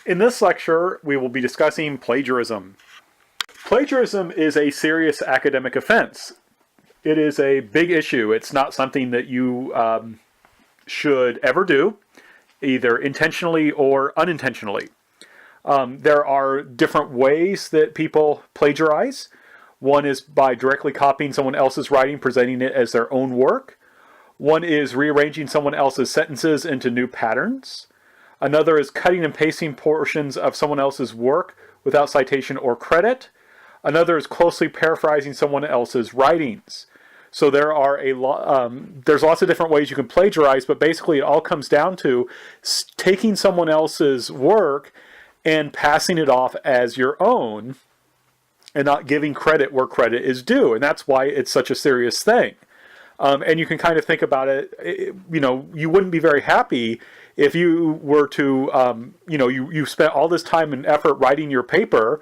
In this lecture, we will be discussing plagiarism. Plagiarism is a serious academic offense. It is a big issue. It's not something that you should ever do, either intentionally or unintentionally. There are different ways that people plagiarize. One is by directly copying someone else's writing, presenting it as their own work. One is rearranging someone else's sentences into new patterns. Another is cutting and pasting portions of someone else's work without citation or credit. Another is closely paraphrasing someone else's writings. So there are there's lots of different ways you can plagiarize, but basically it all comes down to taking someone else's work and passing it off as your own and not giving credit where credit is due. And that's why it's such a serious thing. And you can kind of think about it, you wouldn't be very happy if you were to, you spent all this time and effort writing your paper,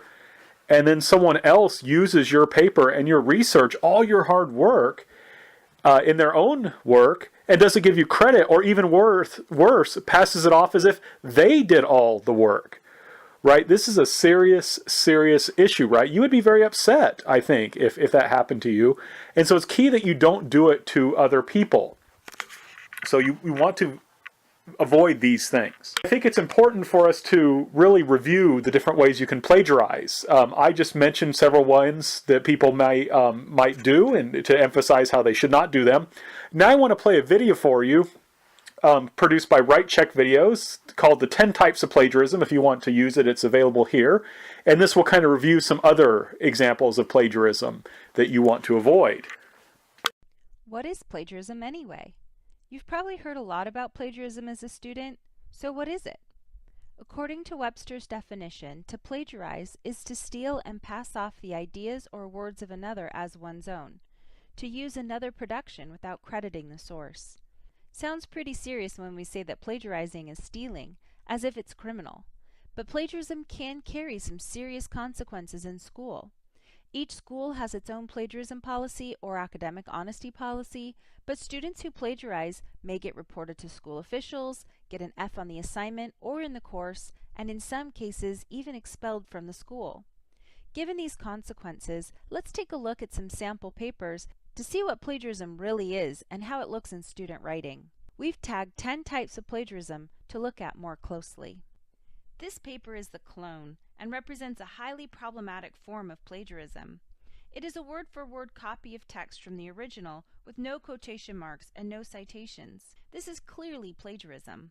and then someone else uses your paper and your research, all your hard work, in their own work, and doesn't give you credit, or even worse, passes it off as if they did all the work. Right? This is a serious, serious issue, right? You would be very upset, I think, if that happened to you. And so it's key that you don't do it to other people. So you want to avoid these things. I think it's important for us to really review the different ways you can plagiarize. I just mentioned several ones that people might do, and to emphasize how they should not do them. Now I want to play a video for you produced by Right Check Videos called The 10 Types of Plagiarism. If you want to use it, it's available here. And this will kind of review some other examples of plagiarism that you want to avoid. What is plagiarism anyway? You've probably heard a lot about plagiarism as a student, so what is it? According to Webster's definition, to plagiarize is to steal and pass off the ideas or words of another as one's own, to use another production without crediting the source. Sounds pretty serious when we say that plagiarizing is stealing, as if it's criminal. But plagiarism can carry some serious consequences in school. Each school has its own plagiarism policy or academic honesty policy, but students who plagiarize may get reported to school officials, get an F on the assignment or in the course, and in some cases even expelled from the school. Given these consequences, let's take a look at some sample papers to see what plagiarism really is and how it looks in student writing. We've tagged 10 types of plagiarism to look at more closely. This paper is the clone and represents a highly problematic form of plagiarism. It is a word-for-word copy of text from the original with no quotation marks and no citations. This is clearly plagiarism.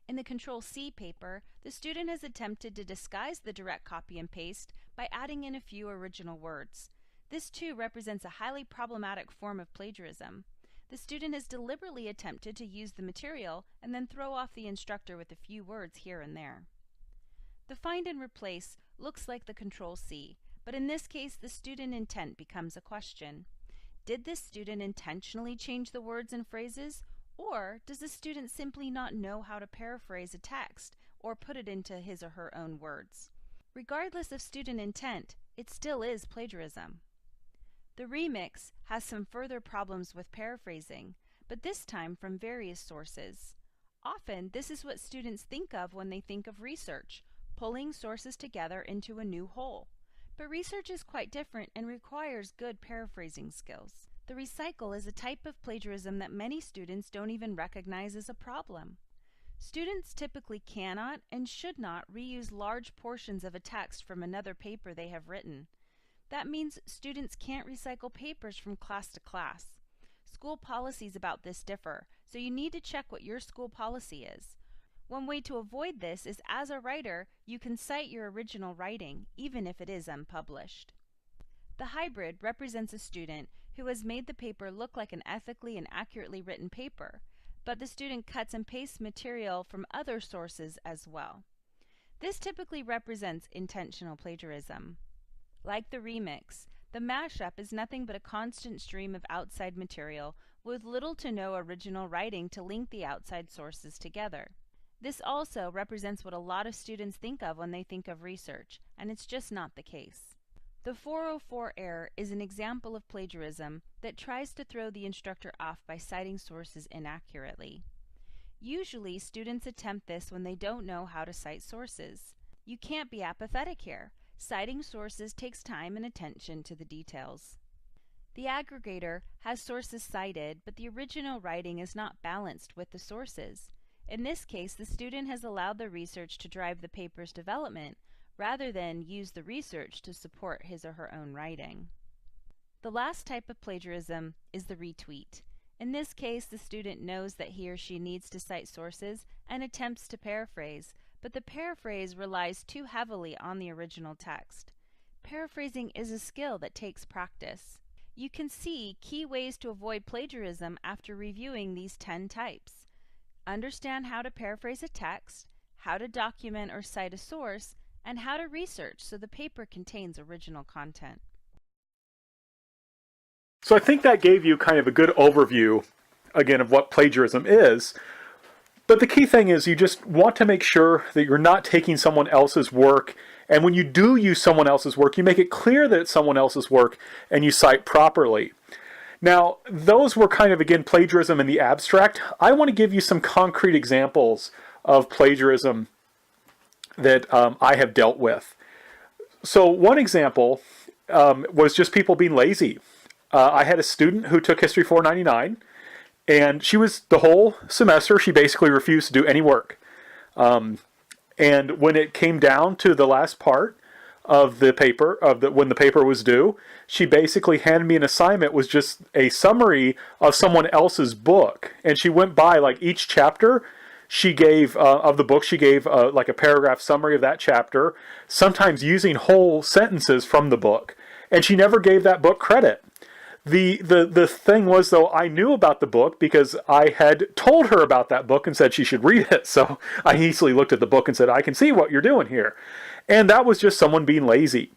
In the Control-C paper, the student has attempted to disguise the direct copy and paste by adding in a few original words. This too represents a highly problematic form of plagiarism. The student has deliberately attempted to use the material and then throw off the instructor with a few words here and there. The find and replace looks like the Control-C, but in this case the student intent becomes a question. Did this student intentionally change the words and phrases, or does the student simply not know how to paraphrase a text or put it into his or her own words? Regardless of student intent, it still is plagiarism. The remix has some further problems with paraphrasing, but this time from various sources. Often, this is what students think of when they think of research, pulling sources together into a new whole. But research is quite different and requires good paraphrasing skills. The recycle is a type of plagiarism that many students don't even recognize as a problem. Students typically cannot and should not reuse large portions of a text from another paper they have written. That means students can't recycle papers from class to class. School policies about this differ, so you need to check what your school policy is. One way to avoid this is, as a writer, you can cite your original writing, even if it is unpublished. The hybrid represents a student who has made the paper look like an ethically and accurately written paper, but the student cuts and pastes material from other sources as well. This typically represents intentional plagiarism. Like the remix, the mashup is nothing but a constant stream of outside material with little to no original writing to link the outside sources together. This also represents what a lot of students think of when they think of research, and it's just not the case. The 404 error is an example of plagiarism that tries to throw the instructor off by citing sources inaccurately. Usually, students attempt this when they don't know how to cite sources. You can't be apathetic here. Citing sources takes time and attention to the details. The aggregator has sources cited, but the original writing is not balanced with the sources. In this case, the student has allowed the research to drive the paper's development rather than use the research to support his or her own writing. The last type of plagiarism is the retweet. In this case, the student knows that he or she needs to cite sources and attempts to paraphrase, but the paraphrase relies too heavily on the original text. Paraphrasing is a skill that takes practice. You can see key ways to avoid plagiarism after reviewing these 10 types. Understand how to paraphrase a text, how to document or cite a source, and how to research so the paper contains original content. So I think that gave you kind of a good overview, again, of what plagiarism is. But the key thing is you just want to make sure that you're not taking someone else's work, and when you do use someone else's work, you make it clear that it's someone else's work and you cite properly. Now, those were kind of, again, plagiarism in the abstract. I want to give you some concrete examples of plagiarism that I have dealt with. So one example was just people being lazy. I had a student who took History 499, and she was, the whole semester, she basically refused to do any work. And when it came down to the last part of the paper, when the paper was due, she basically handed me an assignment, was just a summary of someone else's book. And she went by, like, each chapter, she gave, of the book, she gave like a paragraph summary of that chapter, sometimes using whole sentences from the book. And she never gave that book credit. The thing was, though, I knew about the book because I had told her about that book and said she should read it. So I easily looked at the book and said, I can see what you're doing here. And that was just someone being lazy.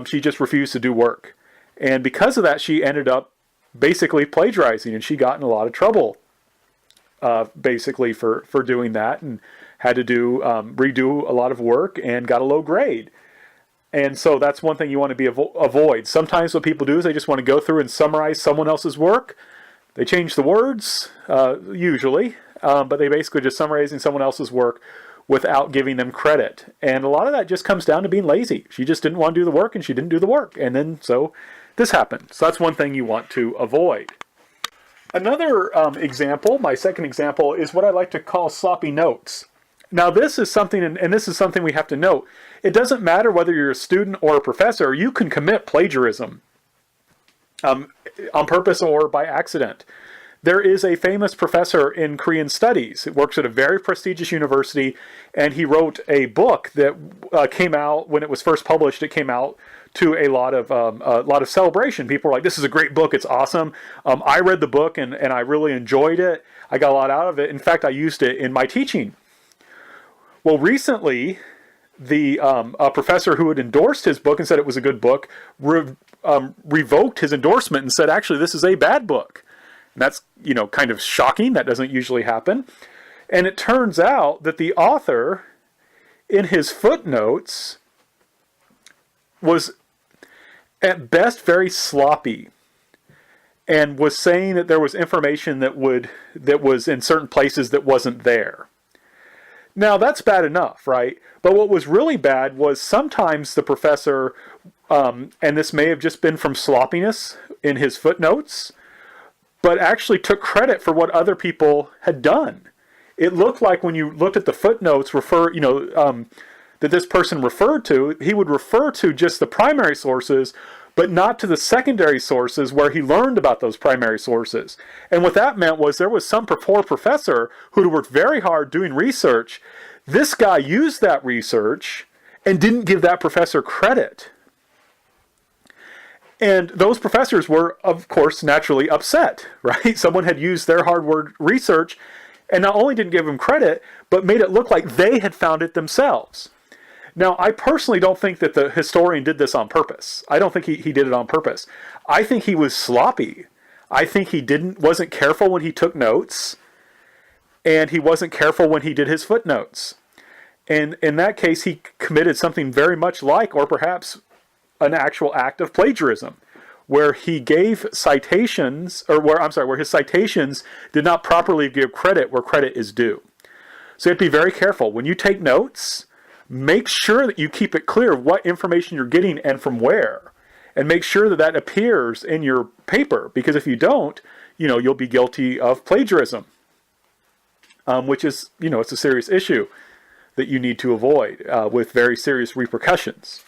She just refused to do work. And because of that, she ended up basically plagiarizing, and she got in a lot of trouble, basically for doing that, and had to redo a lot of work and got a low grade. And so that's one thing you want to be avoid. Sometimes what people do is they just want to go through and summarize someone else's work. They change the words, usually, but they basically just summarizing someone else's work without giving them credit. And a lot of that just comes down to being lazy. She just didn't want to do the work, and she didn't do the work. And then so this happened. So that's one thing you want to avoid. Another example, my second example, is what I like to call sloppy notes. Now this is something, and this is something we have to note. It doesn't matter whether you're a student or a professor, you can commit plagiarism on purpose or by accident. There is a famous professor in Korean studies. He works at a very prestigious university, and he wrote a book that came out, when it was first published, it came out to a lot of celebration. People were like, this is a great book, it's awesome. I read the book and I really enjoyed it. I got a lot out of it. In fact, I used it in my teaching. Well, recently, a professor who had endorsed his book and said it was a good book revoked his endorsement and said, actually, this is a bad book. And that's, kind of shocking. That doesn't usually happen. And it turns out that the author, in his footnotes, was at best very sloppy, and was saying that there was information that was in certain places that wasn't there. Now, that's bad enough, right? But what was really bad was sometimes the professor, and this may have just been from sloppiness in his footnotes, but actually took credit for what other people had done. It looked like when you looked at the footnotes that this person referred to, he would refer to just the primary sources, but not to the secondary sources where he learned about those primary sources. And what that meant was there was some poor professor who worked very hard doing research. This guy used that research and didn't give that professor credit. And those professors were, of course, naturally upset, right? Someone had used their hard research and not only didn't give him credit, but made it look like they had found it themselves. Now, I personally don't think that the historian did this on purpose. I don't think he did it on purpose. I think he was sloppy. I think he wasn't careful when he took notes, and he wasn't careful when he did his footnotes. And in that case, he committed something very much like, or perhaps an actual act of plagiarism, where he gave citations, where his citations did not properly give credit where credit is due. So you have to be very careful. When you take notes, make sure that you keep it clear what information you're getting and from where. And make sure that that appears in your paper, because if you don't, you'll be guilty of plagiarism, which is, it's a serious issue that you need to avoid with very serious repercussions.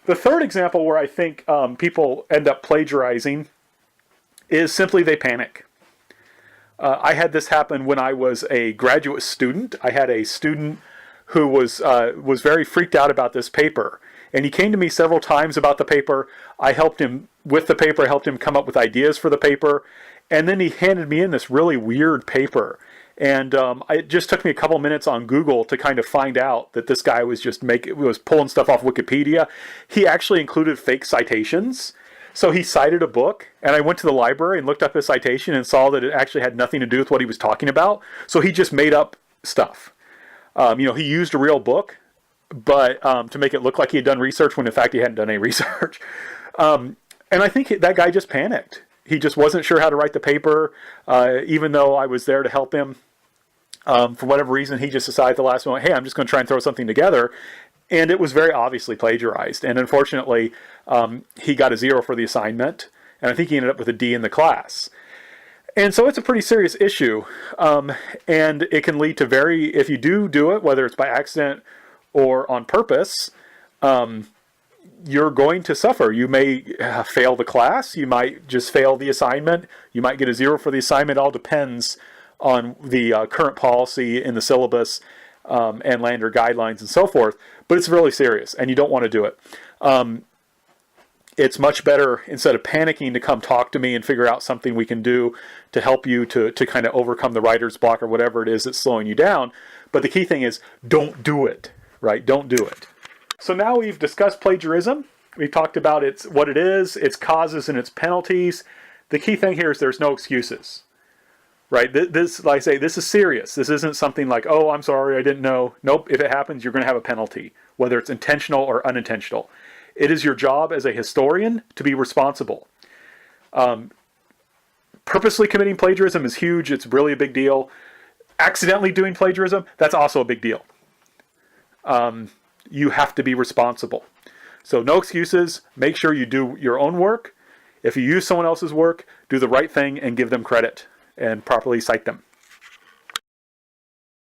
The third example where I think people end up plagiarizing is simply they panic. I had this happen when I was a graduate student. I had a student who was very freaked out about this paper. And he came to me several times about the paper. I helped him with the paper. I helped him come up with ideas for the paper. And then he handed me in this really weird paper. And it just took me a couple minutes on Google to kind of find out that this guy was was pulling stuff off Wikipedia. He actually included fake citations. So he cited a book, and I went to the library and looked up his citation and saw that it actually had nothing to do with what he was talking about. So he just made up stuff. He used a real book, but to make it look like he had done research when in fact he hadn't done any research. And I think that guy just panicked. He just wasn't sure how to write the paper, even though I was there to help him. For whatever reason, he just decided at the last moment, hey, I'm just going to try and throw something together. And it was very obviously plagiarized. And unfortunately, he got a 0 for the assignment. And I think he ended up with a D in the class. And so it's a pretty serious issue. And it can lead to if you do it, whether it's by accident or on purpose, you're going to suffer. You may fail the class. You might just fail the assignment. You might get a 0 for the assignment. It all depends on the current policy in the syllabus and Lander guidelines and so forth. But it's really serious, and you don't want to do it. It's much better, instead of panicking, to come talk to me and figure out something we can do to help you to kind of overcome the writer's block or whatever it is that's slowing you down. But the key thing is, don't do it, right? Don't do it. So now we've discussed plagiarism. We've talked about what it is, its causes and its penalties. The key thing here is there's no excuses, right? This, like I say, this is serious. This isn't something like, oh, I'm sorry, I didn't know. Nope, if it happens, you're going to have a penalty, whether it's intentional or unintentional. It is your job as a historian to be responsible. Purposely committing plagiarism is huge. It's really a big deal. Accidentally doing plagiarism, that's also a big deal. You have to be responsible. So no excuses. Make sure you do your own work. If you use someone else's work, do the right thing and give them credit and properly cite them.